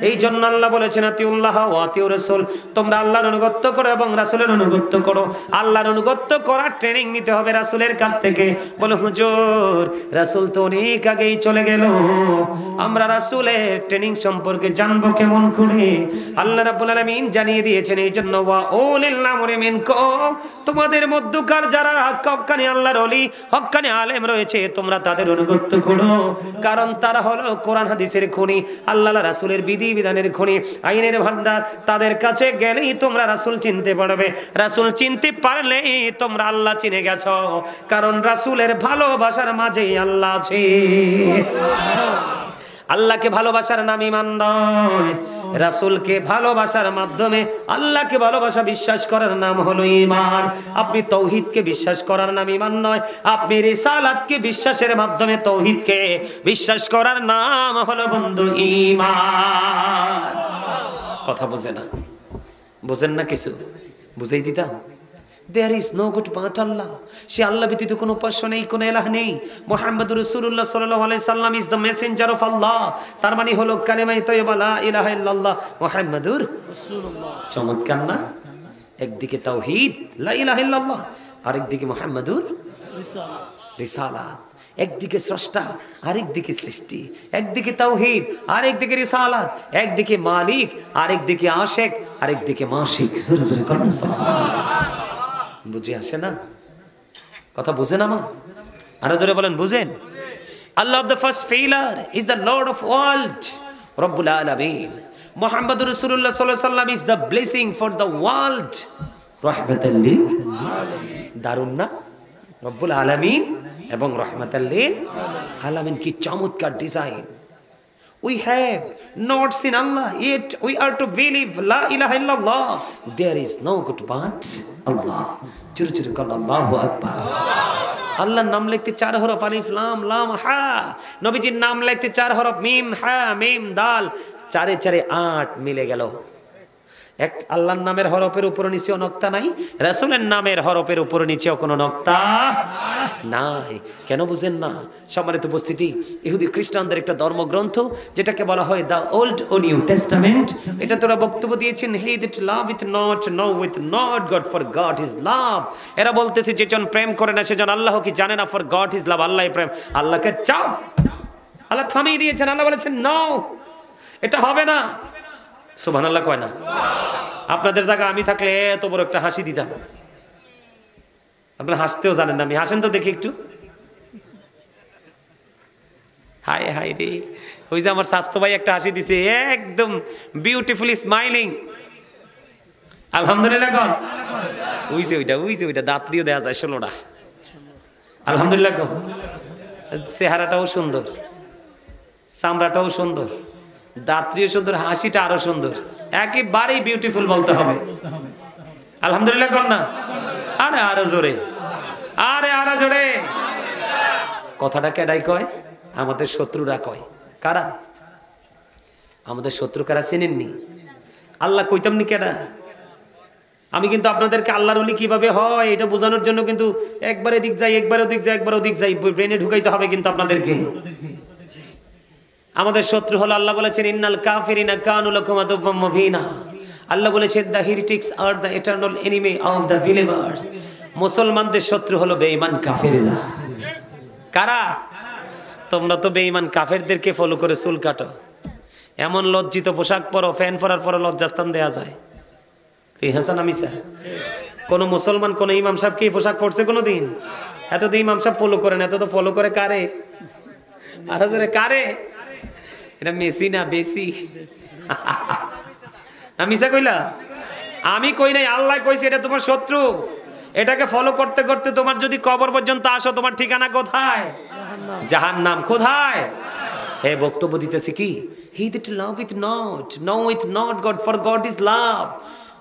এই জন্য আল্লাহ বলেছেন আতিউল্লাহ ওয়া আতিউর রাসূল, তোমরা আল্লাহর অনুগত করো এবং রাসূলের অনুগত করো। আল্লাহর অনুগত করার ট্রেনিং নিতে হবে রাসূলের কাছ থেকে। বলে হুজুর রাসূল তো অনেক আগেই চলে গেল, আমরা রাসূলের ট্রেনিং সম্পর্কে জানবো কেমন করে? আল্লাহ রাব্বুল আলামিন জানিয়ে দিয়েছেন, এই জন্য ওয়া উলিল আমরি মিনকুম, তোমাদের মধ্যকার যারা হক্কানি আল্লাহর ওলি, হক্কানি আলেম রয়েছে, তোমরা তাদের অনুগত করো, কারণ তারা হলো কোরআন হাদিসের খনি, আল্লাহ রাসূলের বিধি বিধানের খনি, আইনের ভান্ডার। তাদের কাছে গেলেই তোমরা রাসূল চিনতে পারবে, রাসূল চিনতে পারলে তোমরা আল্লাহ চিনে গেছো, কারণ রাসূলের ভালোবাসার মাঝে আল্লাহ আছে। আল্লাহকে ভালোবাসার নাম ঈমান নয়, রাসূলকে ভালোবাসার মাধ্যমে আল্লাহকে ভালোবাসা বিশ্বাস করার নাম হলো ঈমান। আপনি তাওহীদকে বিশ্বাস করার নাম ঈমান নয়, আপনি রিসালাতকে বিশ্বাসের মাধ্যমে তাওহীদকে বিশ্বাস করার নাম হলো বন্ধু ঈমান। কথা বোঝে না, বোঝেন না কিছু? বুঝাই দিতাম। There is no good but Allah. সে আল্লাহ ব্যতীত কোনো উপাস্য নেই, কোনো ইলাহ নেই। মুহাম্মদুর রাসূলুল্লাহ সাল্লাল্লাহু আলাইহি সাল্লাম ইজ দ্য মেসেঞ্জার অফ আল্লাহ। তার মানে হলো কালিমা তাইয়্যিবা লা ইলাহা ইল্লাল্লাহ মুহাম্মাদুর রাসূলুল্লাহ। চমৎকার না? একদিকে তাওহীদ লা ইলাহা ইল্লাল্লাহ, আরেকদিকে মুহাম্মাদুর রিসালাত। একদিকে স্রষ্টা, আরেকদিকে সৃষ্টি। একদিকে তাওহীদ, আরেকদিকে রিসালাত। একদিকে মালিক, আরেকদিকে আশিক, আরেকদিকে মাশিক। জোরে জোরে বলুন সুবহানাল্লাহ। বুঝে আসে না? কথা বুঝেন আমার? আরো জোরে বলেন বুঝেন? আল্লাহ of the first pillar is the Lord of world, Rabbul Alamin. Muhammadur Rasulullah sallallahu alaihi wasallam is the blessing for the world, rahmatan lil alamin. দারুন না? রব্বুল আলামিন এবং রাহমাতাল লিল আলামিন, কি চমৎকার design. We have not seen Allah, yet we are to believe La ilaha illallah. There is no good but Allah. Churu churu kala Allahu Akbar. আল্লাহর নাম লিখতে 4 হরফ আলিফ লাম লাম হা। নবীজির নাম লিখতে 4 হরফ মিম হা মিম দাল। 4 4 8 মিলে গেল। এক আল্লাহর নামের হরফের উপর নিচেও নক্তা নাই, রাসূলের নামের হরফের উপর নিচেও কোনো নক্তা নাই। কেন বুঝেন না? সম্মানিত উপস্থিতি, ইহুদি খ্রিস্টানদের একটা ধর্মগ্রন্থ যেটাকে বলা হয় দা ওল্ড ও নিউ টেস্টামেন্ট, এটা তোরা বক্তব্য দিয়েছেন he that loveth not knoweth not God, for God is love. এরা বলতেছে যেজন প্রেম করে না সেজন আল্লাহ কি জানে না, ফর গড ইজ লাভ, আল্লাহই প্রেম। আল্লাহকে চাও, আল্লাহ থামিয়ে দিয়েছেন। আল্লাহ বলেছেন নো, এটা হবে না। সুবহানাল্লাহ কয় না? আপনাদের জায়গা আমি থাকলে এত বড় একটা হাসি দিতাম। আপনারা হাসতেও জানেন না, আমি হাসেন তো দেখি একটু। হায় হায় রে, ওই যে আমার স্বাস্থ্য ভাই একটা হাসি দিছে, একদম বিউটিফুলি স্মাইলিং। আলহামদুলিল্লাহ কর। ওই যে ওইটা দাঁতরিও দেওয়া যায় 16টা। আলহামদুলিল্লাহ কর। চেহারাটাও সুন্দর, চামড়াটাও সুন্দর, দাঁতরিও সুন্দর, হাসিটা আরো সুন্দর, একেবারেই বিউটিফুল বলতে হবে। আলহামদুলিল্লাহ কর না, আরে আরো জোরে, আরে আরো জোরে। কথাটা কেডাই কয়? আমাদের শত্রুরা কয়। কারা? আমাদের শত্রু কারা চেনেননি? আল্লাহ কইতামনি কেডা? আমি কিন্তু আপনাদেরকে আল্লাহর ওলি কিভাবে হয় এটা বোঝানোর জন্য কিন্তু একবার এদিক যাই, একবার ওদিক যাই, একবার ওদিক যাই, ব্রেনে ঢুকাইতে হবে কিন্তু আপনাদেরকে। আমাদের শত্রু হলো, আল্লাহ বলেছেন ইন্নাল কাফিরিনা কানু লাকুম আদুওয়াম মুবিনা। আল্লাহ বলেছেন দ্য হেরিটিক্স আর the eternal enemy of the believers. মুসলমানদের শত্রু হলো বেঈমান কাফেররা। কারা? তোমরা তো বেঈমান কাফেরদেরকে ফলো করে চুল কাটো, এমন লজ্জিত পোশাক পরো, ফ্যান পরার পরে লজ্জাস্থান দেয়া যায়। কি হাসান আমিসা? কোন মুসলমান কোন ইমাম সাহেব কি পোশাক পরছে কোনদিন? এত তো ইমাম সাহেব ফলো করেন, এত তো ফলো করে কারে? আর কারে? এটা মেসি না বেশি? মিসা কইলা? আমি কই নাই, আল্লাহ কইছে এটা তোমার শত্রু। এটাকে ফলো করতে করতে তোমার যদি কবর পর্যন্ত আসো, তোমার ঠিকানা কোথায়? জাহান্নাম। কোথায়? হে বক্তব্য দিতেছি কি, he that loveth not knoweth not God, for God is love.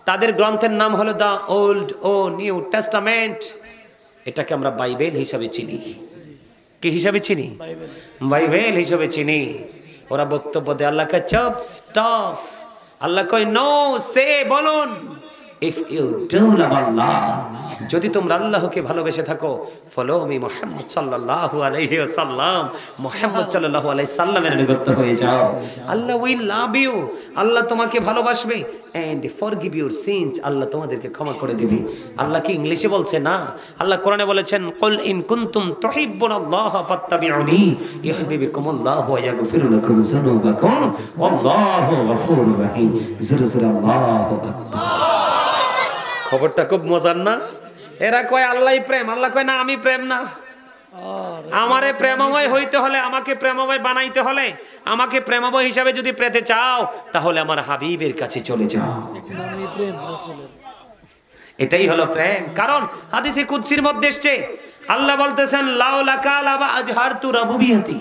তাদের গ্রন্থের নাম হলো দা ওল্ড ও নিউ টেস্টামেন্ট। এটাকে আমরা বাইবেল হিসাবে চিনি। কি হিসাবে চিনি? বাইবেল হিসাবে চিনি। ওরা বক্তব্য দেয় আল্লাহকে চপ স্টপ। আল্লাহ কয় নো সে বলুন, ইফ ইউ ডু লাভ আল্লাহ, যদি তোমরা আল্লাহকে ভালোবেসে থাকো, ফলো মি মুহাম্মদ সাল্লাল্লাহু আলাইহি ওয়াসাল্লাম, মুহাম্মদ সাল্লাল্লাহু আলাইহি সাল্লামের অনুগত হয়ে যাও। আল্লাহ উইল লাভ ইউ, আল্লাহ তোমাকে ভালোবাসবে, এন্ড ফরগিভ ইউর সিনস, আল্লাহ তোমাদেরকে ক্ষমা করে দিবে। আল্লাহ কি ইংলিশে বলছে? না, আল্লাহ কোরআনে বলেছেন কুল ইন কুনতুম তুহিব্বুনাল্লাহ ফাত্তাবিউনি ইউহিব্বুকুমুল্লাহু ওয়া ইয়াগফির লাকুম যুনুবাকুম ওয়াল্লাহু গফুরুর রহিম। জোরে জোরে আল্লাহু আকবার। খবরটা খুব মজার না? এরা কয় আল্লাহই প্রেম, আল্লাহ কয় না আমি প্রেম না। আমারে প্রেমময় হইতে হলে, আমাকে প্রেমময় বানাইতে হলে, আমাকে প্রেমময় হিসাবে যদি পেতে চাও, তাহলে আমার হাবিবের কাছে চলে যাও। এটাই হলো প্রেম। কারণ হাদিসে কুদসির মধ্যে এসেছে, আল্লাহ বলতেছেন লাউলাকা লাবা আজহারতু রাবুবিয়াতি,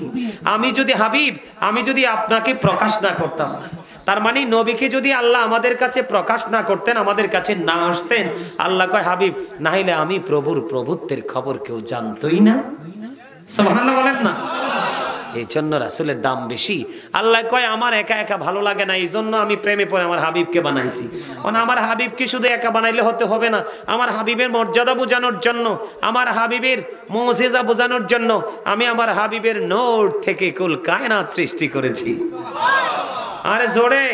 আমি যদি হাবিব, আমি যদি আপনাকে প্রকাশ না করতাম, তার মানে নবীকে যদি আল্লাহ আমাদের কাছে প্রকাশ না করতেন, আমাদের কাছে না আসতেন, আল্লাহ কয় হাবিব না হইলে আমি প্রভুর প্রভুত্বের খবর কেউ জানতই না। সুবহানাল্লাহ বলেন না? এই জন্য রাসূলের দাম বেশি। আল্লাহ কয় আমার একা একা ভালো লাগে না, এই জন্য আমি প্রেমে পড়ে আমার হাবিবকে বানাইছি। আমার হাবিবকে শুধু একা বানাইলে হবে না, আমার হাবিবের মর্যাদা বোঝানোর জন্য, আমার হাবিবের মুজিজা বোঝানোর জন্য আমি আমার হাবিবের নূর থেকে কুল কায়নাত সৃষ্টি করেছি। আরে জোরে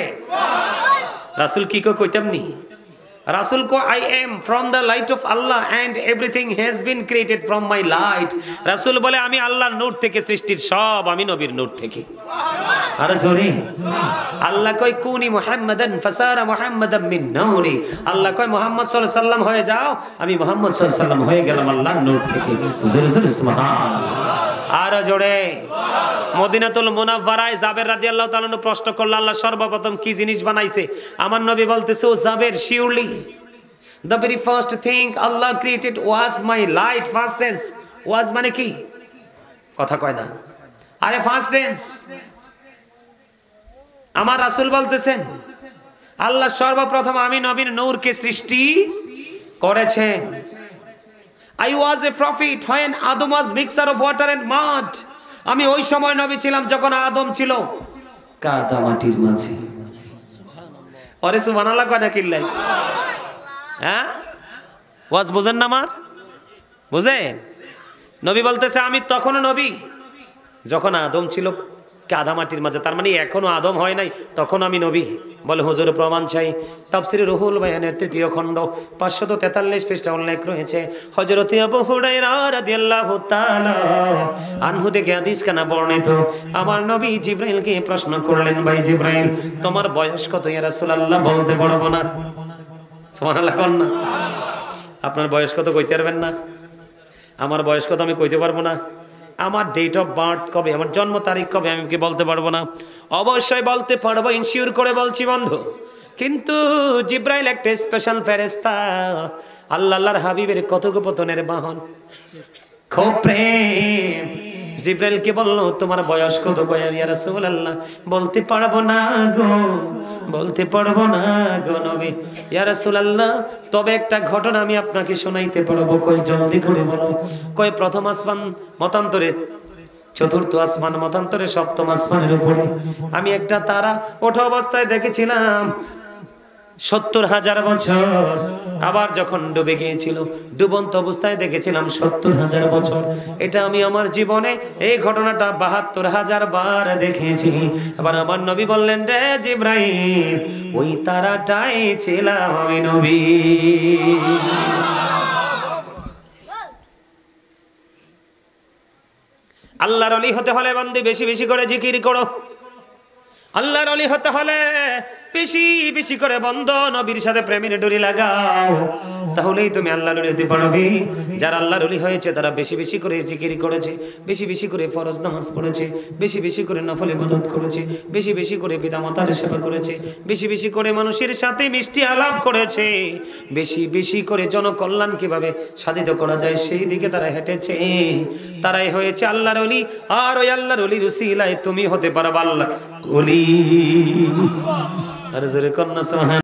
রাসূল কি কইতামনি? রাসূল কো I am from the light of আল্লাহ and everything has been created from my light. রাসূল বলে আমি আল্লাহর নূর থেকে সৃষ্টির সব আমি নবীর নূর থেকে। আরে জোরে আল্লাহ কয় কুনি মুহাম্মাদান ফাসারা মুহাম্মাদাম মিন নূরি। আল্লাহ কয় মুহাম্মদ সাল্লাল্লাহু আলাইহি সাল্লাম হয়ে যাও, আমি মুহাম্মদ সাল্লাল্লাহু আলাইহি সাল্লাম হয়ে গেলাম আল্লাহর নূর থেকে। জোরে জোরে সুবহানাল্লাহ। আর জোরে মদিনাতুল মুনাওয়ারায় জাবের রাদিয়াল্লাহু তাআলা নু প্রশ্ন করল আল্লাহ সর্বপ্রথম কি জিনিস বানাইছে? আমার নবী বলতেছে ও জাবের surely the very first thing Allah created was my light. First tense was মানে কি? কথা কয় না, আরে ফার্স্ট টেন্স। আমার রাসূল বলতেছেন আল্লাহ সর্বপ্রথম আমি নবীর নূরকে সৃষ্টি করেছেন। I was a prophet when Adam was mixture of water and mud. আমি ওই সময় নবী ছিলাম যখন আদম ছিল কাদা মাটির মাঝে। আরে সুবহানাল্লাহ কয়টা কিল্লাই? হ্যাঁ ওয়াজ বুঝেন না আমার? বুঝেন? নবী বলতেছে আমি তখনও নবী যখন আদম ছিল কাদা মাটির মাঝে, তার মানে এখনো আদম হয় নাই, তখন আমি নবী। বলে হুজুর প্রমাণ চাই। তাফসীরে রুহুল বায়ানের 3য় খণ্ড 543 পৃষ্ঠা উল্লেখ রয়েছে হযরত আবু হুরায়রা রাদিয়াল্লাহু তাআলা আনহু থেকে হাদিস কানা বর্ণিত, আমার নবী জিবরাইলকে প্রশ্ন করলেন ভাই জিবরাইল তোমার বয়স কত ইয়া রাসূলুল্লাহ? বলতে পারবো না। সুবহানাল্লাহ কোন না? আপনার বয়স কত কইতে পারবেন না? আমার বয়স কত আমি কইতে পারবো না। আমার ডেট অফ বার্থ কবে, আমার জন্ম তারিখ কবে আমি কি বলতে পারবো না? অবশ্যই বলতে পারবো, ইনশিওর করে বলছি বন্ধু। কিন্তু জিবরাইল একটা স্পেশাল ফেরেশতা, আল্লাহর হাবিবের কথোপকথনের বাহন, খুব প্রেম। জিবরাইল কে বলল তোমার বয়স কত? কয় ইয়া রাসূলুল্লাহ বলতে পারবো না গো। বলতে পারবো না গো নবী। ইয়া রাসূলুল্লাহ, তবে একটা ঘটনা আমি আপনাকে শোনাইতে পারবো। কই জলদি করে বলো। কই প্রথম আসমান মতান্তরে, চতুর্থ আসমান মতান্তরে, সপ্তম আসমানের উপরে আমি একটা তারা ওঠা অবস্থায় দেখেছিলাম 70,000 বছর। আবার যখন ডুবে গিয়েছিল ডুবন্ত অবস্থায় দেখেছিলাম 70,000 বছর। এটা আমি আমার জীবনে এই ঘটনাটা 72,000 বার দেখেছি। আবার আমার নবী বললেন, রে জিবরাইল, ওই তারাটাই ছিলাম আমি নবী। আল্লাহর ওলি হতে হলে বান্দী বেশি বেশি করে জিকির করো। আল্লাহর ওলি হতে হলে বেশি বেশি করে বন্ধ নবীর সাথে প্রেমের ডোরি লাগাও, তাহলেই তুমি আল্লাহর ওলি হতে পারবে। যারা আল্লাহর ওলি হয়েছে তারা বেশি বেশি করে জিকির করেছে, বেশি বেশি করে ফরজ নামাজ পড়েছে, বেশি বেশি করে নফল ইবাদত করেছে, বেশি বেশি করে পিতামাতার সেবা করেছে, বেশি বেশি করে মানুষের সাথে মিষ্টি আলাপ করেছে, বেশি বেশি করে জনকল্যাণ কিভাবে সাধিত করা যায় সেই দিকে তারা হেঁটেছে। তারাই হয়েছে আল্লাহর ওলি। আর ওই আল্লাহর ওলির উসিলায় তুমি হতে পারবে আল্লাহর ওলি। আর জোরে কন্যা সুবহান।